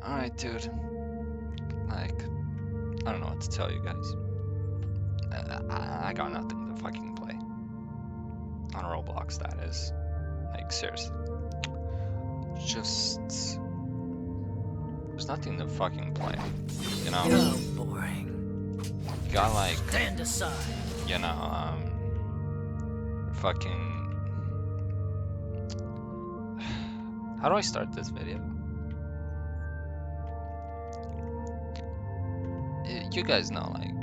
Alright, dude. Like, I don't know what to tell you guys. I got nothing to fucking play. On Roblox, that is. Like, seriously. Just... There's nothing to fucking play. You know? Oh, boring. You got, like... Stand aside. You know, fucking... How do I start this video? You guys know, like,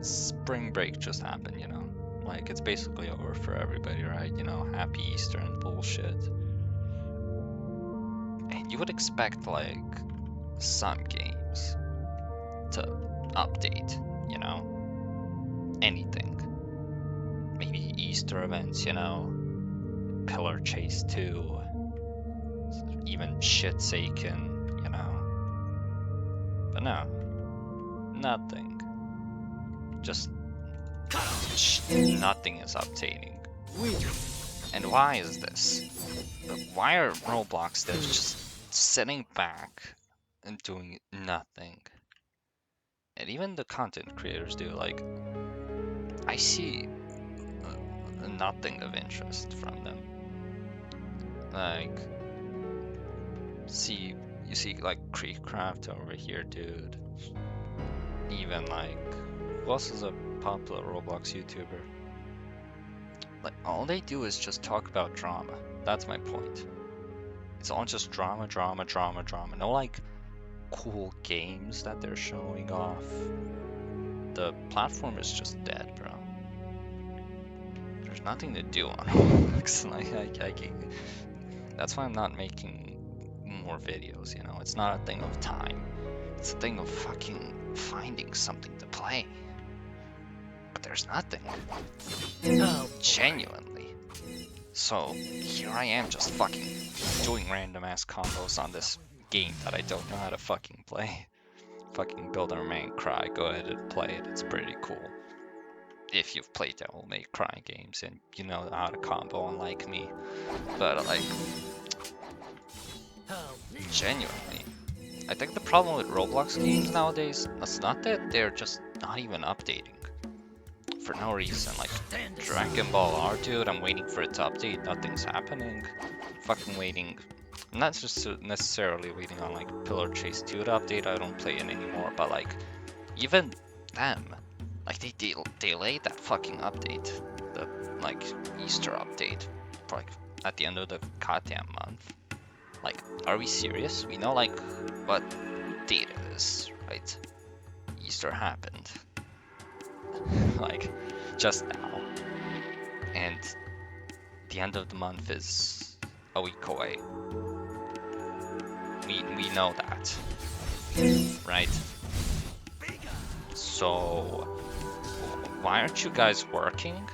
spring break just happened, you know? Like, it's basically over for everybody, right? You know, happy Easter and bullshit. And you would expect, like, some games to update, you know? Anything. Maybe Easter events, you know? Pillar Chase 2. Even Shitsaken, you know? But no. Nothing. Just nothing is updating. And why is this? Why are Roblox devs just sitting back and doing nothing? And even the content creators do, like, I see nothing of interest from them. Like, you see like Creekcraft over here, dude. Even like, who else is a popular Roblox YouTuber? Like, all they do is just talk about drama. That's my point. It's all just drama, drama, drama, drama. No like cool games that they're showing off. The platform is just dead, bro. There's nothing to do on Roblox. Like, that's why I'm not making more videos, you know? It's not a thing of time. It's a thing of fucking finding something to play. But there's nothing. Oh, Genuinely. So here I am just fucking doing random ass combos on this game that I don't know how to fucking play. Fucking Build Our Man Cry, go ahead and play it, it's pretty cool. If you've played Devil May Cry games and you know how to combo unlike me. But like, genuinely, I think the problem with Roblox games nowadays is not that they're just not even updating for no reason. Like Dragon Ball R, dude, I'm waiting for it to update, nothing's happening. Fucking waiting. I'm not just necessarily waiting on like Pillar Chase 2 to update, I don't play it anymore, but like, even them, like they delayed that fucking update, the like Easter update, for like at the end of the goddamn month. Like, are we serious? We know like what date it is, right? Easter happened. Like, just now. And the end of the month is a week away. We know that, right? So, why aren't you guys working?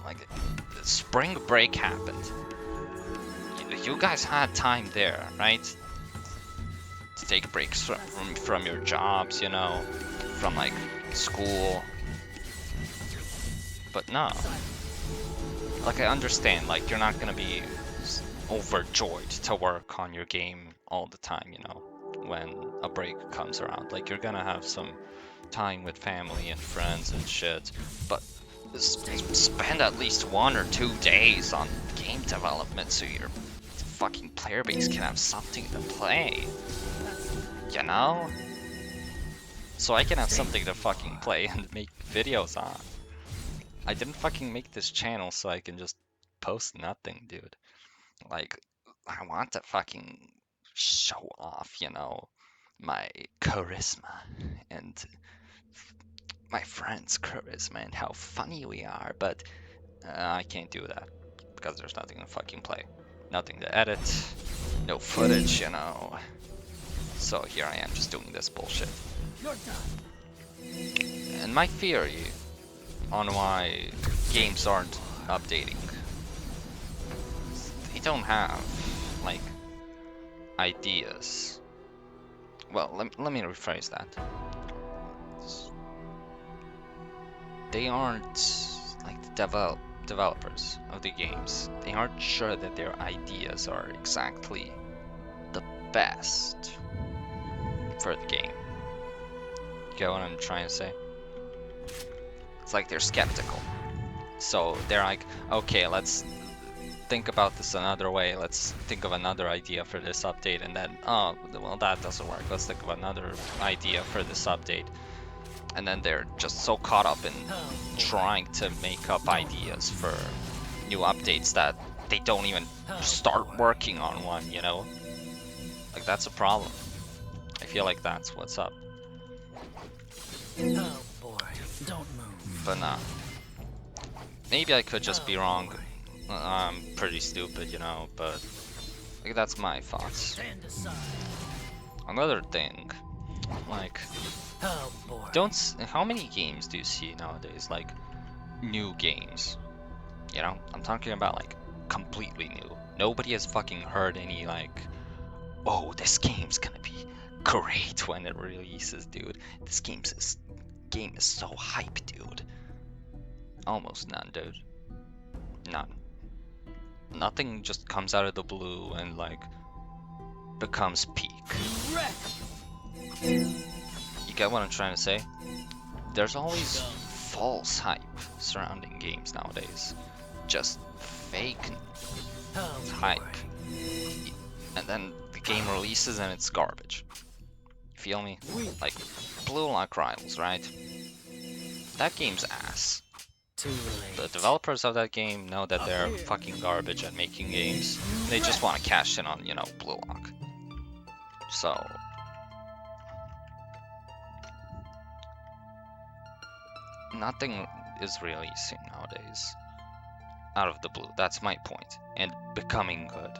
Like, spring break happened. You guys had time there, right? To take breaks from your jobs, you know, from like school. But no. Like, I understand, like, you're not gonna be overjoyed to work on your game all the time, you know, when a break comes around. Like, you're gonna have some time with family and friends and shit, but spend at least 1 or 2 days on game development so your fucking player base can have something to play, you know? So I can have something to fucking play and make videos on. I didn't fucking make this channel so I can just post nothing, dude. Like, I want to fucking show off, you know, my charisma and my friends' charisma and how funny we are, but I can't do that because there's nothing to fucking play. Nothing to edit, no footage, you know. So here I am just doing this bullshit. And my theory on why games aren't updating, they don't have like ideas. Well, let me rephrase that. They aren't like the developers of the games. They aren't sure that their ideas are exactly the best for the game. Get what I'm trying to say? It's like they're skeptical. So they're like, okay, let's think about this another way. Let's think of another idea for this update, and then, oh, well, that doesn't work. Let's think of another idea for this update. And then they're just so caught up in trying to make up ideas for new updates that they don't even start working on one, you know? Like, that's a problem. I feel like that's what's up. Oh boy, don't move. But nah. Maybe I could just be wrong. I'm pretty stupid, you know, but like, that's my thoughts. Stand aside. Another thing, like, Oh boy. how many games do you see nowadays, like, new games? You know, I'm talking about, like, completely new. Nobody has fucking heard any, like, oh, this game's gonna be great when it releases, dude. This game is so hype, dude. Almost none, dude. None. Nothing just comes out of the blue and, like, becomes peak. You get what I'm trying to say? There's always false hype surrounding games nowadays. Just fake hype. And then the game releases and it's garbage. Feel me? Like, Blue Lock Rivals, right? That game's ass. Too late. The developers of that game know that they're fucking garbage at making games. They just want to cash in on, you know, Blue Lock. So, nothing is releasing nowadays out of the blue. That's my point. And becoming good.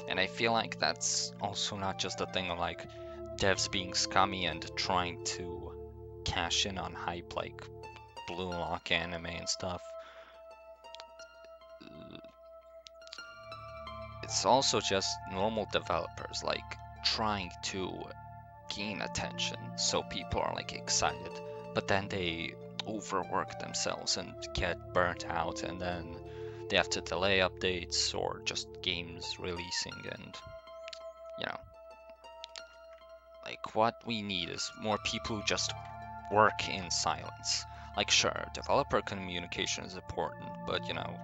And I feel like that's also not just a thing of, like, devs being scummy and trying to cash in on hype like Blue Lock anime and stuff. It's also just normal developers, like, trying to gain attention so people are, like, excited, but then they overwork themselves and get burnt out, and then they have to delay updates or just games releasing. And, you know, like, what we need is more people who just work in silence. Like, sure, developer communication is important, but, you know,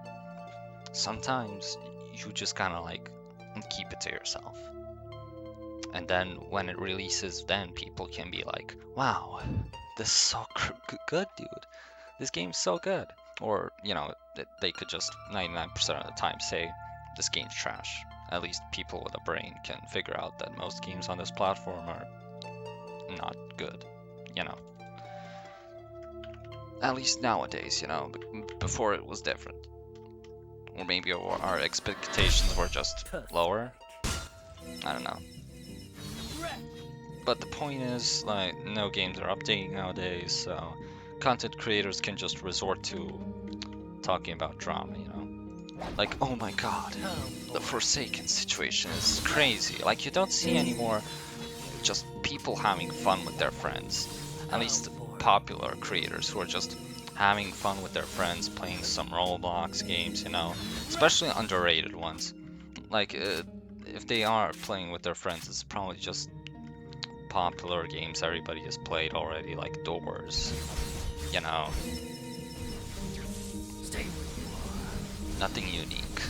sometimes you just kind of, like, keep it to yourself. And then when it releases, then people can be like, wow, this is so good, dude. This game's so good. Or, you know, they could just 99% of the time say, this game's trash. At least people with a brain can figure out that most games on this platform are not good, you know. At least nowadays, you know. Before it was different. Or maybe our expectations were just lower. I don't know. But the point is, like, no games are updating nowadays, so content creators can just resort to talking about drama, you know? Like, oh my god, the Forsaken situation is crazy. Like, you don't see anymore just people having fun with their friends. At least popular creators who are just having fun with their friends, playing some Roblox games, you know? Especially underrated ones. Like, if they are playing with their friends, it's probably just popular games everybody has played already, like Doors, you know. Nothing unique.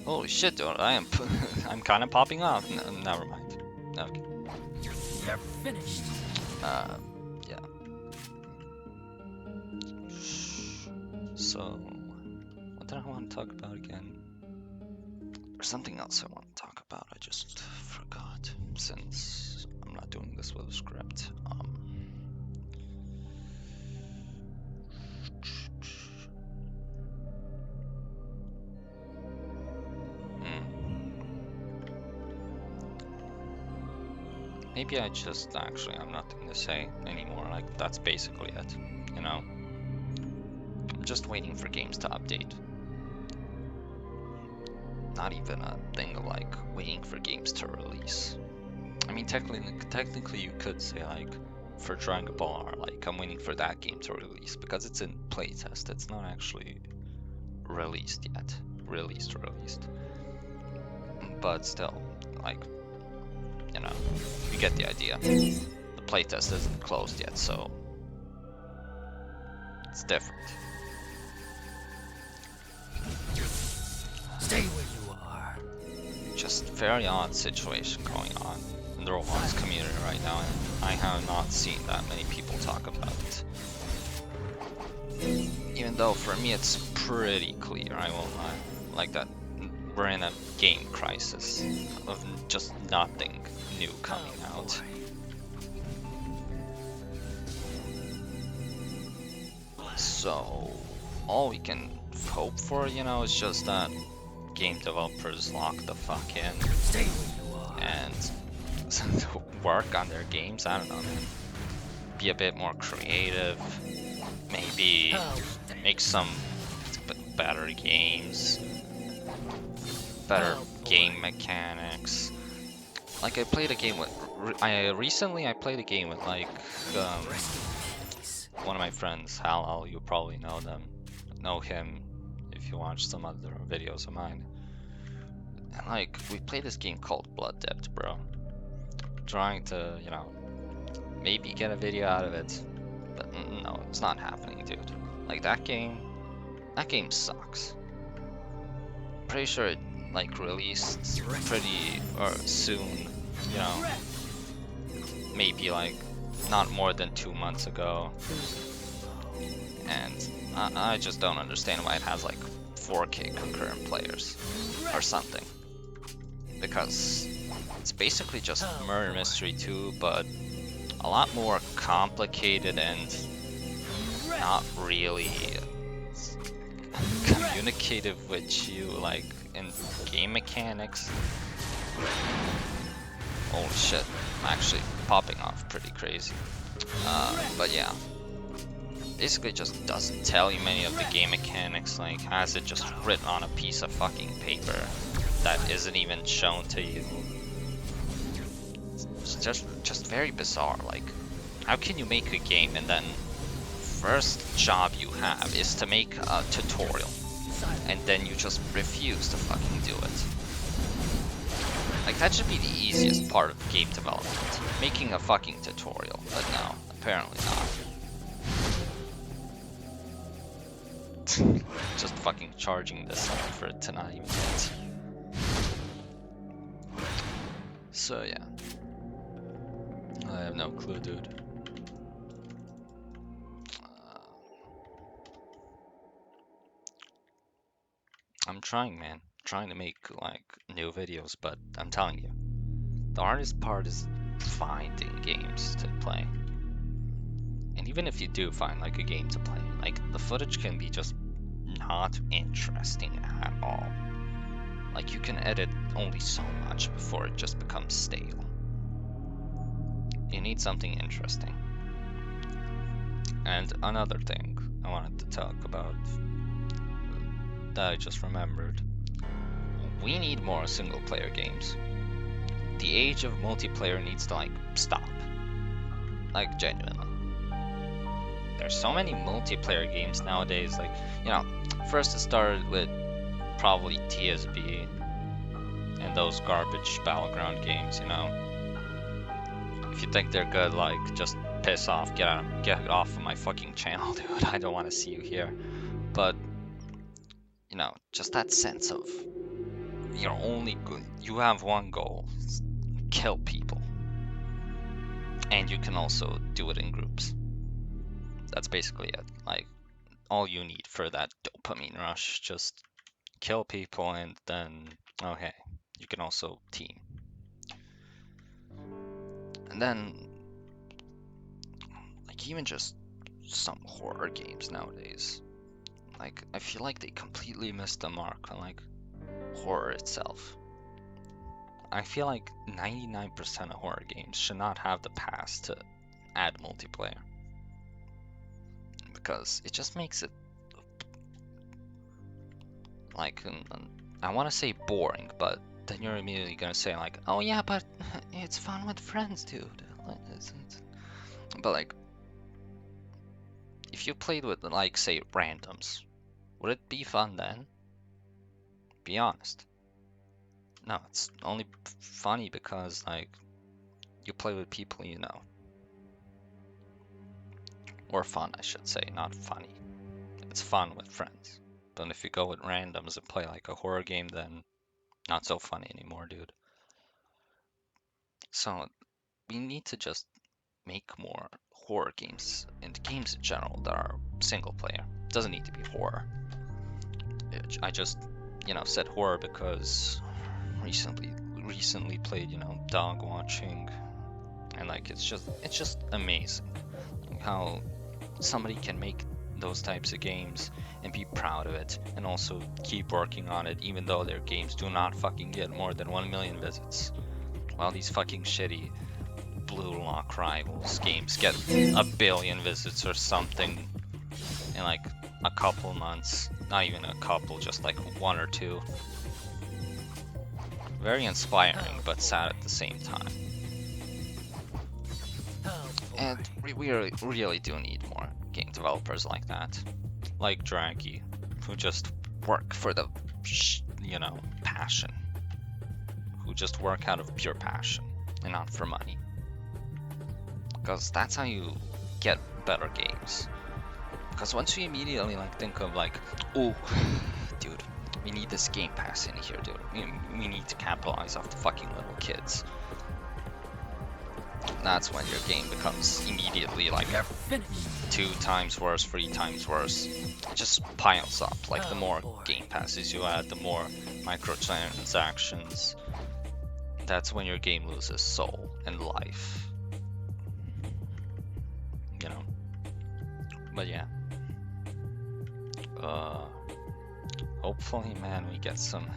Holy shit, dude, I'm kind of popping off. Never mind. Okay. You're finished. Yeah. So, what did I want to talk about again? There's something else I want to talk about. I just forgot, since I'm not doing this with a script. Maybe I just actually have nothing to say anymore. Like, that's basically it, you know? I'm just waiting for games to update. Not even a thing of, like, waiting for games to release. I mean, technically you could say, like, for Dragon Ball R, like, I'm waiting for that game to release because it's in playtest. It's not actually released yet. Released. but still, like, you know, you get the idea. The playtest isn't closed yet, so it's different. Stay where you are. Just very odd situation going on in the Roblox community right now, and I have not seen that many people talk about it. Even though for me it's pretty clear, I won't lie. Like that we're in a game crisis of just nothing new coming out. So all we can hope for, you know, is just that game developers lock the fuck in Stay where you are. and work on their games. I don't know, man. Be a bit more creative. Maybe make some better games, better game mechanics. Like I played a game with, recently I played a game with like one of my friends, Halal. You probably know him if you watch some other videos of mine. And like we played this game called Blood Debt, bro. Trying to, you know, maybe get a video out of it, but no, it's not happening, dude. Like that game sucks. Pretty sure it like released pretty soon, you know, maybe like not more than 2 months ago, and I just don't understand why it has like 4K concurrent players or something, because it's basically just Murder Mystery 2, but a lot more complicated and not really communicative with you, like in game mechanics. Holy shit, I'm actually popping off pretty crazy. But yeah, basically just doesn't tell you many of the game mechanics, like has it just written on a piece of fucking paper that isn't even shown to you. It's just very bizarre. Like, how can you make a game and then first job you have is to make a tutorial, and then you just refuse to fucking do it? Like, that should be the easiest part of game development, making a fucking tutorial, but no, apparently not. Just fucking charging this up for it to not even hit. So yeah, I have no clue, dude. I'm trying, man. Trying to make like new videos, but I'm telling you, the hardest part is finding games to play. And even if you do find like a game to play, like the footage can be just not interesting at all. Like you can edit only so much before it just becomes stale. You need something interesting. And another thing I wanted to talk about that I just remembered. We need more single player games. The age of multiplayer needs to like stop. Like genuinely. There's so many multiplayer games nowadays, like, you know, first it started with probably TSB and those garbage battleground games, you know. If you think they're good, like, just piss off, get off of my fucking channel, dude. I don't want to see you here. But, you know, just that sense of you're only good, you have one goal, kill people. And you can also do it in groups. That's basically it. Like, all you need for that dopamine rush, just kill people, and then, okay, you can also team. And then, like, even just some horror games nowadays, like, I feel like they completely missed the mark on, like, horror itself. I feel like 99% of horror games should not have the pass to add multiplayer, because it just makes it, like, I want to say boring, but then you're immediately gonna say like, oh yeah, but it's fun with friends, dude. But like, if you played with, like, say, randoms, would it be fun then? Be honest. No, it's only funny because like you play with people you know. Or fun, I should say, not funny. It's fun with friends. But if you go with randoms and play like a horror game, then not so funny anymore, dude. So we need to just make more horror games and games in general that are single player. Doesn't need to be horror. I just, said horror because recently played, dog watching, and like it's just amazing how somebody can make those types of games and be proud of it and also keep working on it even though their games do not fucking get more than 1 million visits, while these fucking shitty blue lock rivals games get a billion visits or something in like a couple months. Not even a couple, just like one or two. Very inspiring but sad at the same time. And we really do need more game developers like that, like Draggy, who just work for the, passion, who just work out of pure passion and not for money. Because that's how you get better games. Because once you immediately like think of like, oh, dude, we need this Game Pass in here, dude. We need to capitalize off the fucking little kids. That's when your game becomes immediately like 2 times worse, 3 times worse. It just piles up. Like the more Game Passes you add, the more microtransactions. That's when your game loses soul and life. But yeah. Hopefully, man, we get some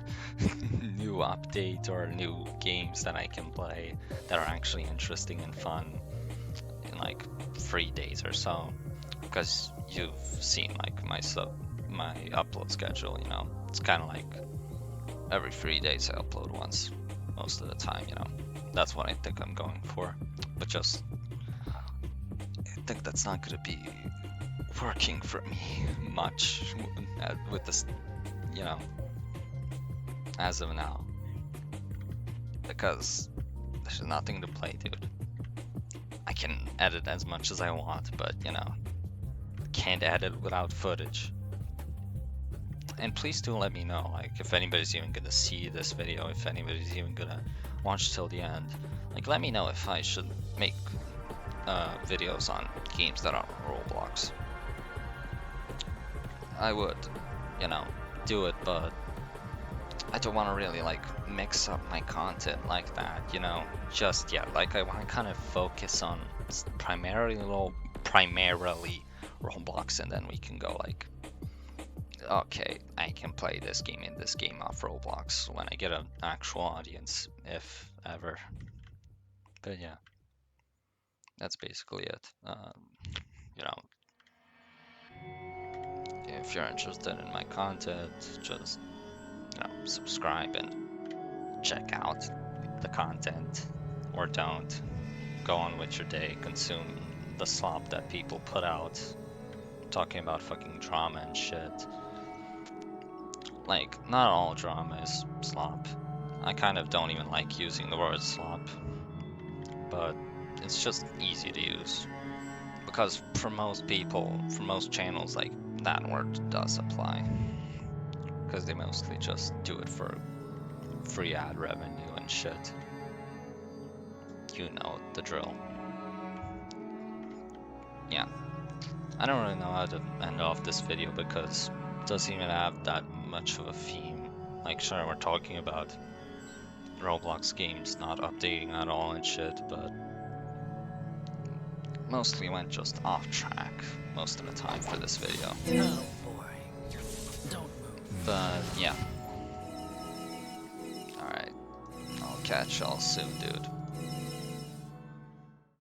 new update or new games that I can play that are actually interesting and fun in like 3 days or so. Because you've seen like my upload schedule, it's kind of like every 3 days I upload once, most of the time, That's what I think I'm going for. But just, I think that's not gonna be working for me much with this, as of now, because there's nothing to play, dude. I can edit as much as I want, but can't edit without footage. And please do let me know, like, if anybody's even gonna see this video, if anybody's even gonna watch till the end. Like, let me know if I should make videos on games that are Roblox. I would, do it, but I don't want to really like mix up my content like that, just yet. Like I want to kind of focus on primarily Roblox, and then we can go like, okay, I can play this game and this game off Roblox when I get an actual audience, if ever. But yeah, that's basically it. If you're interested in my content, just subscribe and check out the content, or don't. Go on with your day, consume the slop that people put out, talking about fucking drama and shit. Like, not all drama is slop. I kind of don't even like using the word slop, but it's just easy to use. Because for most people, for most channels, like, that word does apply. Because they mostly just do it for free ad revenue and shit. You know the drill. Yeah. I don't really know how to end off this video because it doesn't even have that much of a theme. Like, sure, we're talking about Roblox games not updating at all and shit, but mostly went just off track most of the time for this video. Oh boy. Don't move. But yeah. Alright. I'll catch y'all soon, dude.